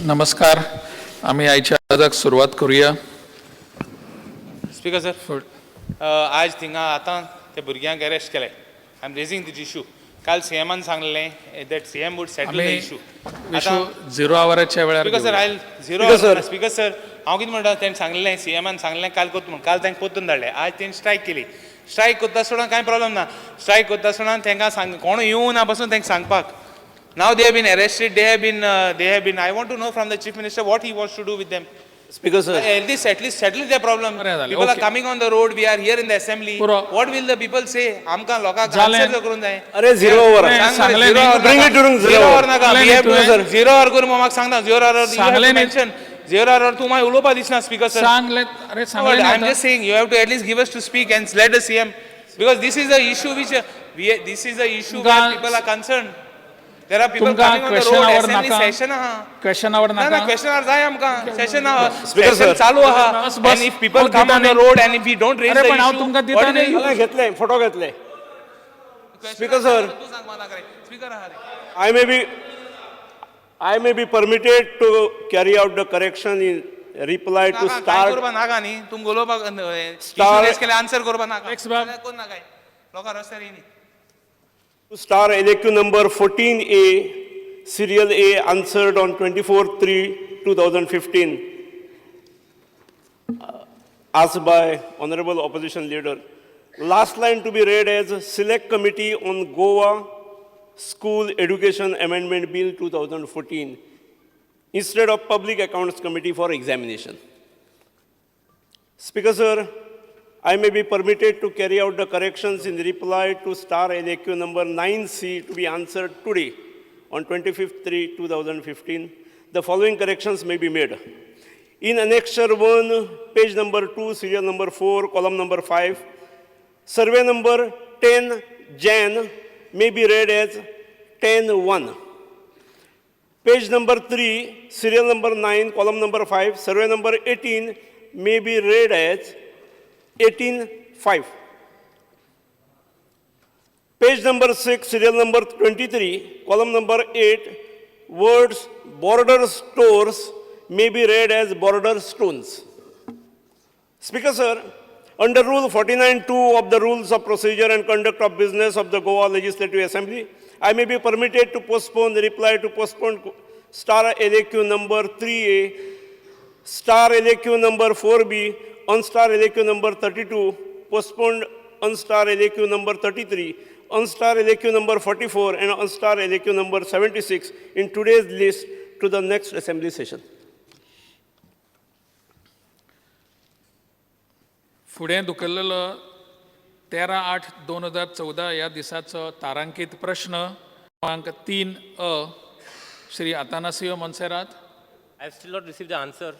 नमस्कार. आम्ही आयच्या आवाजाक सुरुवात करूया. स्पीकर सर, आज थिंगा आतां ते भुरग्यांक अरेस्ट केले. I am raising this issue. काल सीएमान सांगलें that CM would settle the issue. विशू 0 आवराच्या वेळार स्पीकर सर, आयल 0 स्पीकर सर, हांव कितें म्हणटा, तेणें सांगलें सीएमान सांगलें काल कोत्ता म्हणून. काल तांकां पोत्तून धाडलें. आज तेणें स्ट्रायक केली. स्ट्रायक कोत्ता आसतना कांय प्रॉब्लम ना. स्ट्रायक कोत्ता आसतना तांकां सांग, कोण येवं ना बसून तांकां सांगपाक. Now they have been arrested. They have been. I want to know from the Chief Minister what he wants to do with them. Speaker sir, At least settle their problem. People are coming on the road. We are here in the assembly. What will the people say? आमकां लोकांक answer करून जाय. अरे 0 over. Bring it during 0 hour. We have to 0 hour करून म्हाका सांगता 0 hour. You have to mention 0 hour. तू मागीर उलोवपा दिसना स्पीकर सर. सांगले. अरे सांगले. I'm just saying you have to at least give us to speak and let the CM, because this is the issue which this is the issue where people are concerned. There are people coming on the road. Assembly session aha. Question hour naka. ना question hour जाय आमकां. Session Speaker sir, चालू आहा. And if people come on the road and if we don't raise the issue, what is the use? मला घेतले photo घेतले. Speaker sir, तू सांग मला करे. Speaker आहा रे. I may be permitted to carry out the correction in reply to काय start करपा नाका न्ही. तुम उलोवपाक Star- issue केले आन्सर करपा नाका. कोण नाका. लोकां रस्त्यार येयनी. to star LAQ number 14A, serial A, answered on 24/3/2015, asked by Honorable Opposition Leader. Last line to be read as Select Committee on Goa School Education Amendment Bill 2014 instead of Public Accounts Committee for examination. Speaker sir, I may be permitted to carry out the corrections in reply to star LAQ number 9C to be answered today on 25/3/2015. The following corrections may be made. In Annexure 1, page number 2, serial number 4, column number 5, survey number 10 Jan may be read as 10-1. Page number 3, serial number 9, column number 5, survey number 18 may be read as 18-5. Page number 6, serial number 23, column number 8, words border stores may be read as border stones. Speaker sir, under Rule 49(2) of the Rules of Procedure and Conduct of Business of the Goa Legislative Assembly, I may be permitted to postpone the reply to postpone star LAQ number 3A, star LAQ number 4B, on star LAQ number 32, postponed on star LAQ number 33, on star LAQ number 44, and on star LAQ number 76 in today's list to the next assembly session. फुडें धुकल्लेलो 13/8/2014 या दिसाचो तारांकीत प्रश्न क्रमांक 3A, Shri Attanasio Monserrate. I have still not received the answer.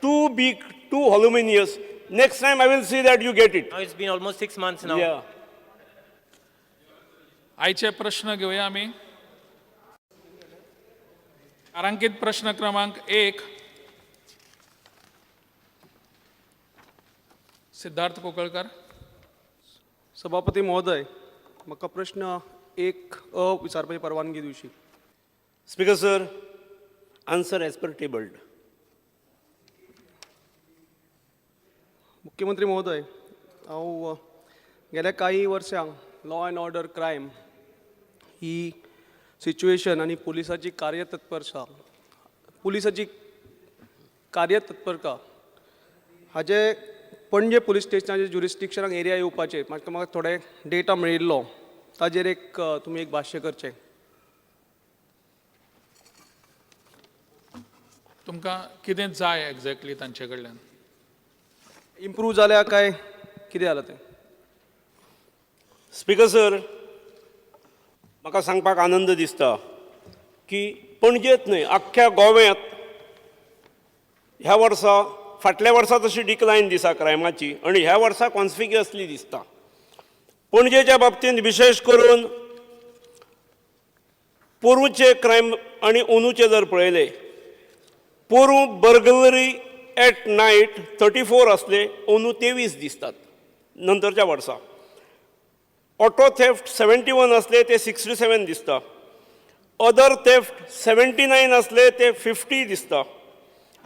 Too big, too voluminous. Next time I will see that you get it. Now it's been almost 6 months now. Yeah. आयचे प्रश्न घेऊया आम्ही. तारांकीत प्रश्न क्रमांक 1, सिद्धार्थ कोकळकर. सभापती महोदय, म्हाका प्रश्न 1A विचारपाची परवानगी दिवची. Speaker sir, answer as per tabled. मुख्यमंत्री महोदय, हांव गेल्या काही वर्सांक लॉ अँड ऑर्डर क्रायम ही सिच्युएशन आनी पुलिसाची कार्यतत्परता हाजे पणजे पुलीस स्टेशनाचे ज्युरिस्डिक्शनाक एरिया येवपाचे म्हाका थोडे डेटा मेळिल्लो, ताजेर तुमी एक भाश्य करचें. तुमकां कितें जाय एक्झॅक्टली तांचे कडल्यान? इम्प्रूव जाल्या काय कितें जालां तें? स्पीकर सर, म्हाका सांगपाक आनंद दिसता की पणजेत न्हय आख्ख्या गोव्यात ह्या वर्सा फाटल्या वर्सा तशी डिक्लायन दिसा क्रायमाची आनी ह्या वर्सा कॉन्स्पिक्युअसली दिसता. पणजेच्या बाबतींत विशेश करून पोरूचे क्रायम आनी अंदूचे जर पळयले, पोरू बर्गलरी एट नायट 34 असले, अंदू 23 दिसतात नंतरच्या वर्सा. ऑटो थेफ्ट 71 असले, ते 67 दिसता. अदर थेफ्ट 79 असले ते 50 दिसता.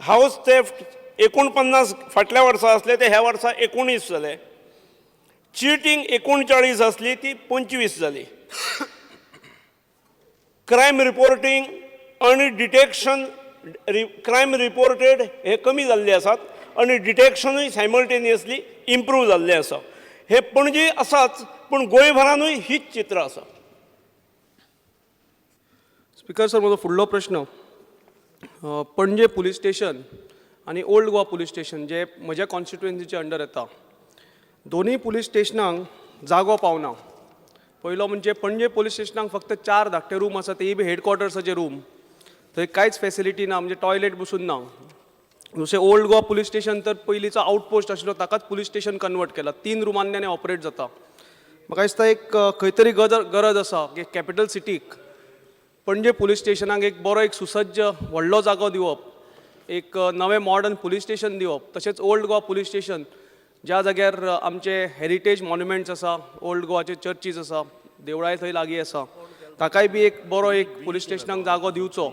हाऊस थेफ्ट 49 फाटल्या वर्सा असले ते ह्या वर्सा 19 जाले. चिटींग 39 असली ती 25 जाली. क्रायम रिपोर्टींग आणि डिटेक्शन क्रायम रिपोर्टेड हे कमी जाल्ले आसात आणि डिटेक्शनूय सायमल्टेनियसली इम्प्रूव जाल्लें आसा. हे पणजी आसाच पूण गोंयभरानूय हीच चित्र आसा. स्पीकर सर, म्हजो फुडलो प्रश्न पणजे पुलीस स्टेशन आनी ओल्ड गोवा पुलीस स्टेशन जे म्हज्या कॉन्स्टिट्युएन्सीचे अंडर येता, दोनूय पुलीस स्टेशनांक जागो पावना. पयलो म्हणजे पणजे पुलीस स्टेशनाक फक्त 4 धाकटे रूम आसा, तेय बी हेडक्वॉर्टर्साचे रूम. थंय कांयच फॅसिलिटी ना, म्हणजे टॉयलेट बसून ना. दुसरें ओल्ड गोवा पुलीस स्टेशन तर पयलींचो आउटपोस्ट आशिल्लो ताकाच पुलीस स्टेशन कन्वर्ट केला. 3 रुमांनी ऑपरेट जाता. म्हाका दिसता एक खंय तरी गरज आसा की कॅपिटल सिटीक पणजे पुलीस स्टेशनाक एक बरो सुसज्ज व्हडलो जागो दिवप, एक नवें मॉडर्न पुलीस स्टेशन दिवप. तशेंच ओल्ड गोवा पुलीस स्टेशन ज्या जाग्यार आमचे हेरिटेज मॉन्युमेंट्स आसा, ओल्ड गोवाचे चर्चीज आसा, देवळाय थंय लागीं आसा, ताकाय बी एक बरो पुलीस स्टेशनाक जागो दिवचो.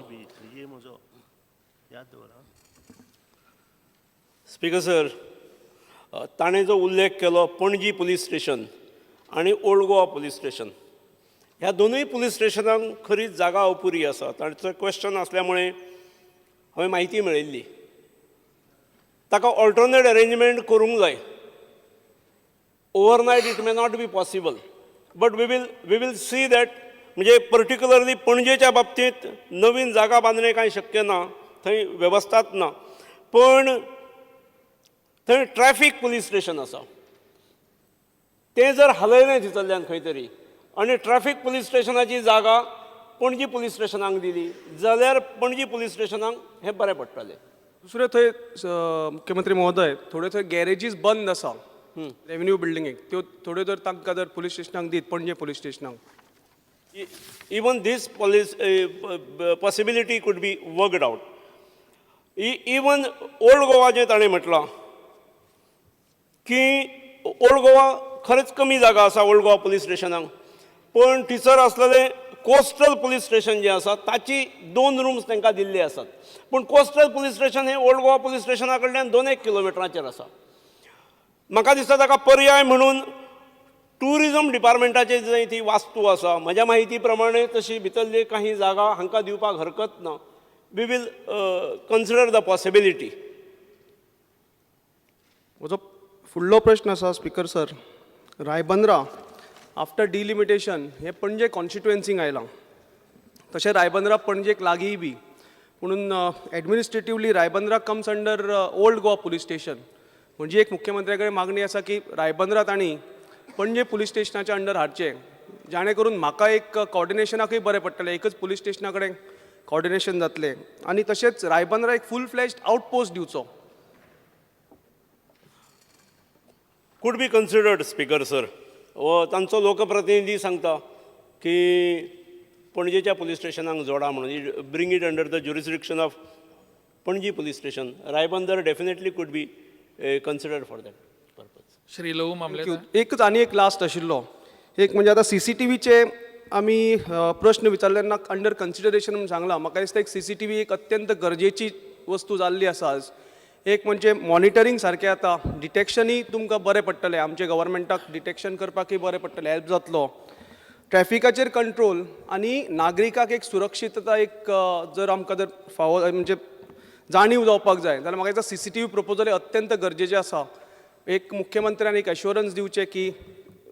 स्पीकर सर, ताणें जो उल्लेख केलो पणजी पुलीस स्टेशन आणि ओल्ड गोवा पुलीस स्टेशन, ह्या दोनूय पुलीस स्टेशनांक खरीच जागा अपुरी आसा. तांचो क्वेश्चन असल्यामुळे हांवें म्हायती मेळयल्ली. ताका ऑल्टरनेट अरेंजमेंट करूंक जाय. Overnight it may not be possible, but we will see that. म्हणजे पर्टिक्युलरली पणजेच्या बाबतींत नवीन जागा बांदणे कांय शक्य ना, थंय वेवस्थाच ना. पण थंय ट्रॅफिक पुलीस स्टेशन आसा. तें जर हलयलें थंयसरल्यान खंय तरी आनी ट्रॅफिक पुलीस स्टेशनाची जागा पणजी पुलीस स्टेशनाक दिली जाल्यार पणजी पुलीस स्टेशनाक हें बरें पडटलें. दुसरें थंय मुख्यमंत्री महोदय, थोड्यो थंय गॅरेजीस बंद आसा रेव्हेन्यू बिल्डिंगेक, त्यो थोड्यो जर तांकां जर पुलीस स्टेशनाक दीत, पणजे पुलीस स्टेशनाक. Even this possibility could be worked out. Even old Goa जे ताणें म्हटलां की ओल्ड गोवा खरेंच कमी जागा आसा ओल्ड गोवा पुलीस स्टेशनाक, पण टिचर आसलेले कोस्टल पुलीस स्टेशन जें आसा ताची 2 रूम्स तांकां दिल्ले आसात. पूण कोस्टल पुलीस स्टेशन हें ओल्ड गोवा पुलीस स्टेशना कडल्यान 2 किलोमिटराचेर आसा. म्हाका दिसता ताका पर्याय म्हणून टुरिजम डिपार्टमेंटाची जंय ती वास्तू आसा, म्हज्या म्हायती प्रमाणे तशी भितरली काही जागा हांकां दिवपाक हरकत ना. We will consider the possibility. म्हजो फुडलो प्रश्न आसा speaker sir, Ribandar after delimitation हे पणजे कॉन्स्टिट्युएन्सीक आयलां. तशें रायबंद्रा पणजेक लागीं बी, म्हणून administratively Ribandar comes under old Goa police station. म्हणजे एक मुख्यमंत्र्या कडेन मागणी आसा की रायबंद्रा तांणी पणजे पुलीस स्टेशनाच्या अंडर हाडचें, जाणे करून म्हाका एक कॉर्डिनेशनाकूय बरें पडटलें, एकच पुलीस स्टेशना कडेन कॉर्डिनेशन जातलें. आनी तशेंच रायबंद्रा एक फूल फ्लॅश्ड आउटपोस्ट दिवचो. कूड बी कन्सिडर्ड स्पीकर सर. हो तांचो लोकप्रतिनिधी सांगता की पणजेच्या पुलीस स्टेशनाक जोडा म्हणून, bring it under the jurisdiction of Panaji police station. Ribandar definitely could be considered for that purpose. Shri Lahu Mamledar. एकच आनी एक लास्ट आशिल्लो, एक म्हणजे आतां CCTVचे आमी प्रश्न विचारल्यान अंडर कन्सिडरेशन म्हणून सांगलां. म्हाका दिसता एक CCTV एक अत्यंत गरजेची वस्तू जाल्ली आसा आज. एक म्हणजे मॉनिटरींग सारकें आतां, डिटेक्शनूय तुमकां बरें पडटलें, आमच्या गव्हर्मेंटाक डिटेक्शन करपाकूय बरें पडटलें, हेल्प जातलो. ट्रॅफिकाचेर कंट्रोल आनी नागरिकाक एक सुरक्षितता एक जर आमकां जर फावो म्हणजे जाणीव जावपाक जाय जाल्यार म्हाका दिसता CCTV प्रपोजल हे अत्यंत गरजेचें आसा. एक मुख्यमंत्र्यान एक एश्युरन्स दिवचें की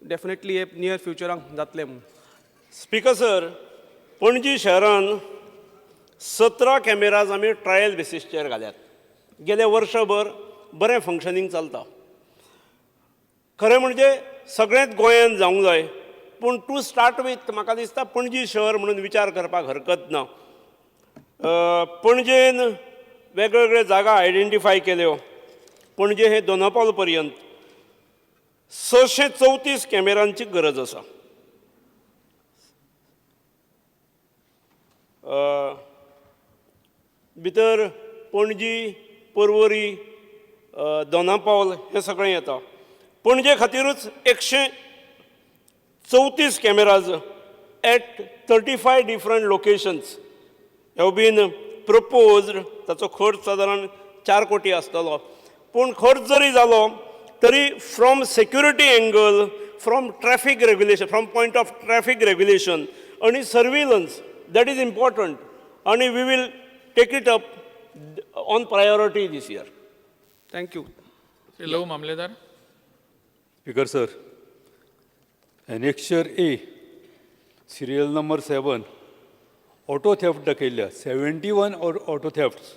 डेफिनेटली हे नियर फ्युचराक जातलें म्हणून. स्पीकर सर, पणजी शहरान 17 कॅमेराज आमी ट्रायल बेसिसचेर घाल्यात. गेले वर्षभर बरें फंक्शनींग चलता. खरें म्हणजे सगळेंच गोंयांत जावंक जाय, पूण टू स्टार्ट वीथ म्हाका दिसता पणजी शहर म्हणून विचार करपाक हरकत ना. पणजेन वेगवेगळे जागा आयडेंटिफाय केल्यो. पणजे हे दोनापावल पर्यंत 634 कॅमेरांची गरज आसा. भितर पणजी, पर्वरी, दोनापावल हें सगळें येता. पणजे खातीरूच 134 cameras at 35 different locations have been proposed. ताचो खर्च सादारण 4 कोटी आसतलो. पूण खर्च जरी जालो तरी from security angle, from traffic regulation, from point of traffic regulation आणि सर्विलन्स, दॅट इज इम्पॉर्टंट, आणि we will take it up on priority this year. Thank you. Shri Lav Mamledar. Speaker sir, Annexure A, serial number 7, auto theft दाखयल्या 71 auto thefts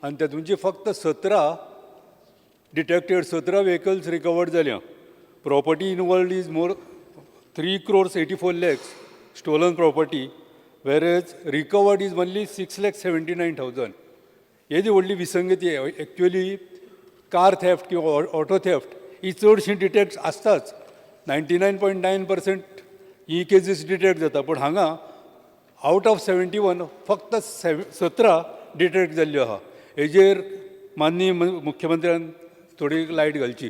आणि तातूंची फक्त 17 detected, 17 vehicles recovered जाल्या. Property involved is more 3 crores 84 lakhs stolen property, whereas recovered is only 6 lakhs 79,000. येदी व्हडली विसंगती आहे. Actually car theft किंवा auto theft ही चडशी डिटेक्ट आसताच. 99.9% ही केसीस डिटेक्ट जाता. पूण हांगा आउट ऑफ 71 फक्त 17 डिटेक्ट जाल्ल्यो आहा. हेजेर माननीय मुख्यमंत्र्यान थोडी लायट घालची.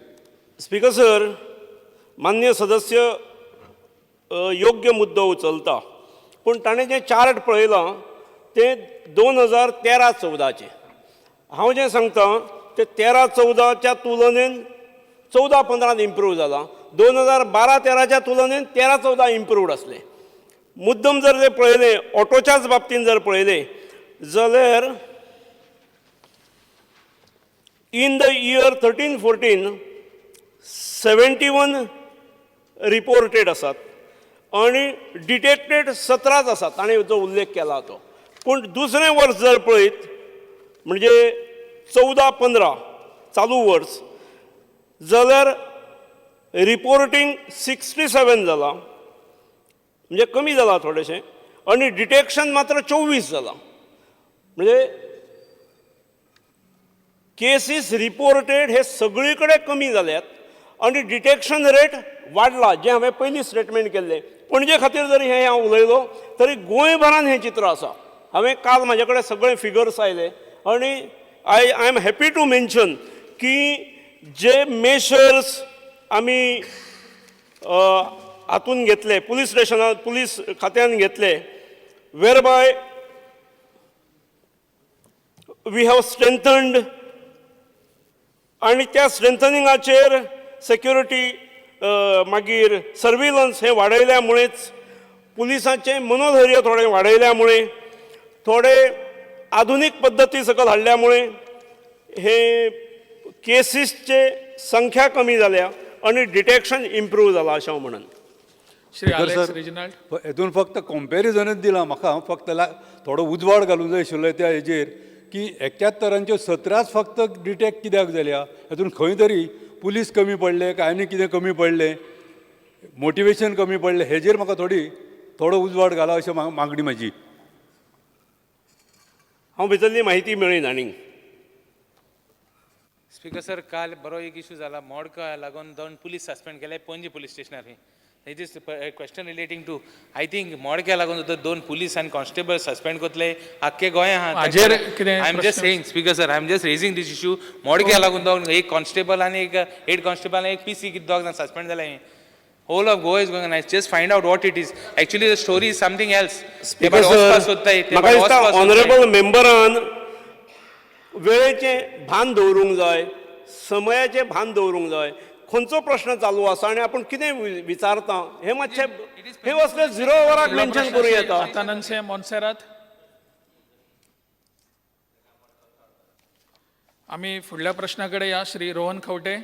स्पीकर सर, मान्य सदस्य योग्य मुद्दो उचलता, पूण ताणें जें चार्ट पळयलां तें 2013-14चें. हांव जें सांगतां तें 13-14च्या तुलनेन 14-15 इम्प्रूव जाला. 2012-13च्या तुलनेन 13-14 इम्प्रूवड आसले. मुद्दम जर ते पळयले, ऑटोच्याच बाबतींत जर पळयले जाल्यार इन द इयर 13-14 71 रिपोर्टेड आसात आणि डिटेक्टेड 17च आसात. ताणें जो उल्लेख केला तो. पूण दुसरें वर्स जर पळयत म्हणजे 14-15 चालू वर्स जाल्यार रिपोर्टींग 67 जाला, म्हणजे कमी जाला थोडेशें, आणि डिटेक्शन मात्र 24 जाला. म्हणजे केसीस रिपोर्टेड हे सगळी कडेन कमी जाल्यात आणि डिटेक्शन रेट वाडला, जें हांवें पयलीं स्टेटमेंट केल्लें. पणजे खातीर जरी हें हांव उलयलो तरी गोंयभरान हें चित्र आसा. हांवें काल म्हाजे कडेन सगळे फिगर्स आयले आणि I am happy to mention की जे मेशर्स आमी हातून घेतले, पुलीस स्टेशनात, पुलीस खात्यान घेतले, वेर बाय वी हॅव स्ट्रेंथन्ड, आणि त्या स्ट्रेंथनिंगाचेर सेक्युरिटी मागीर सर्विलन्स हे वाडयल्या मुळेच, पुलिसांचें मनोधैर्य थोडें वाडयल्या मुळे, थोडे आधुनीक पद्दती सकयल हाडल्या मुळे हे केसीसचे संख्या कमी जाल्या आणि डिटेक्शन इम्प्रूव जाला अशें हांव म्हणन. Shri Speaker Alex sir, रिजनाल्ड. हेतून फक्त कंपॅरिजनच दिलां म्हाका. फक्त थोडो उजवाड घालूंक जाय आशिल्लो त्या हेजेर की 71 17च फक्त डिटेक्ट कित्याक जाल्या. हेतून खंय तरी पुलीस कमी पडले काय आनी कितें कमी पडलें, मोटिवेशन कमी पडलें, हेजेर म्हाका थोडो उजवाड घाला अशी मागणी म्हाजी. हांव भितरली म्हायती मेळयन आनीक. स्पीकर सर, काल बरो एक इशू जाला. मोडका लागून 2 पुलीस सस्पेंड केले पणजी पुलीस स्टेशनार. It is question relating to, I think मोडक्या लागून 2 पुलीस आनी कॉन्स्टेबल सस्पेंड करतले आख्खे गोंया. हाजेर कितें I am just saying speaker sir, I am just raising this issue. मोडक्या लागून 2 एक कॉन्स्टेबल आनी एक हेड कॉन्स्टेबल आनी एक पीसी कितें 2 जाण सस्पेंड जाले. Whole of Goa is going on. I just find out what it is. Actually, the story is something else. Speaker sir, म्हाका दिसता ऑनरेबल मेंबरान वेळेचें भान दवरूंक जाय, समयाचें भान दवरूंक जाय. खंयचो प्रश्न चालू आसा आनी आपूण कितें विचारता हें मातशें हे असले 0 वराक मेन्शन करूं येता. अतानंसे मोन्सेरात. आमी फुडल्या प्रश्ना कडेन या. श्री रोहन खंवटे.